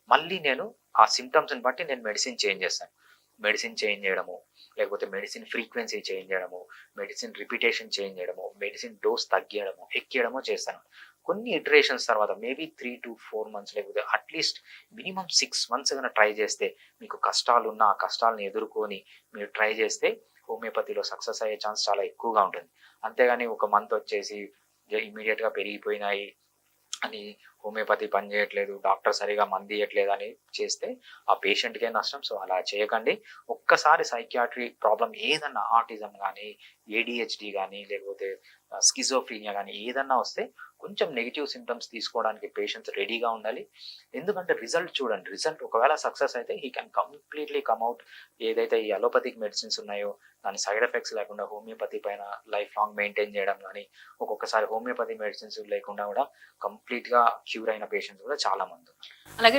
మళ్ళీ నేను ఆ సిమ్టమ్స్‌ని బట్టి నేను మెడిసిన్ చేంజ్ చేస్తాను. మెడిసిన్ చేంజ్ చేయడము, లేకపోతే మెడిసిన్ ఫ్రీక్వెన్సీ చేంజ్ చేయడము, మెడిసిన్ రిపిటేషన్ చేంజ్ చేయడము, మెడిసిన్ డోస్ తగ్గియడము, ఎక్కియడమో చేస్తాను. కొన్ని ఇటరేషన్స్ తర్వాత మేబీ 3-4 మంత్స్ లేకపోతే అట్‌లీస్ట్ మినిమమ్ 6 మంత్స్ గన ట్రై చేస్తే మీకు కష్టాలున్న ఆ కష్టాలను ఎదుర్కొని మీరు ట్రై చేస్తే హోమియోపతిలో సక్సెస్ అయ్యే ఛాన్స్ చాలా ఎక్కువగా ఉంటుంది. అంతేగాని ఒక మంత్ వచ్చేసి ఇమ్మీడియేట్‌గా పెరిగిపోయినాయి అని హోమియోపతి పనిచేయట్లేదు, డాక్టర్ సరిగ్గా మందియ్యట్లేదు అని చేస్తే ఆ పేషెంట్‌కే నష్టం. సో, అలా చేయకండి. ఒక్కసారి సైకియాట్రీ ప్రాబ్లమ్ ఏదన్నా ఆటిజం గానీ, ఏడీహెచ్‌డీ గానీ, లేకపోతే స్కిజోఫ్రీనియా గానీ ఏదన్నా వస్తే కొంచెం నెగెటివ్ సింప్టమ్స్ తీసుకోవడానికి పేషెంట్స్ రెడీగా ఉండాలి. ఎందుకంటే రిజల్ట్ చూడండి. రిజల్ట్ ఒకవేళ సక్సెస్ అయితే హి కెన్ కంప్లీట్‌లీ కమ్ ఔట్. ఏదైతే ఈ అలోపతిక్ మెడిసిన్స్ ఉన్నాయో దాని సైడ్ ఎఫెక్ట్స్ లేకుండా హోమియోపతి పైన లైఫ్ లాంగ్ మెయింటైన్ చేయడం గానీ, ఒక్కొక్కసారి హోమియోపతి మెడిసిన్స్ లేకుండా గూడా కంప్లీట్‌గా క్యూర్ అయిన పేషెంట్స్ కూడా చాలా మందున్నారు. అలాగే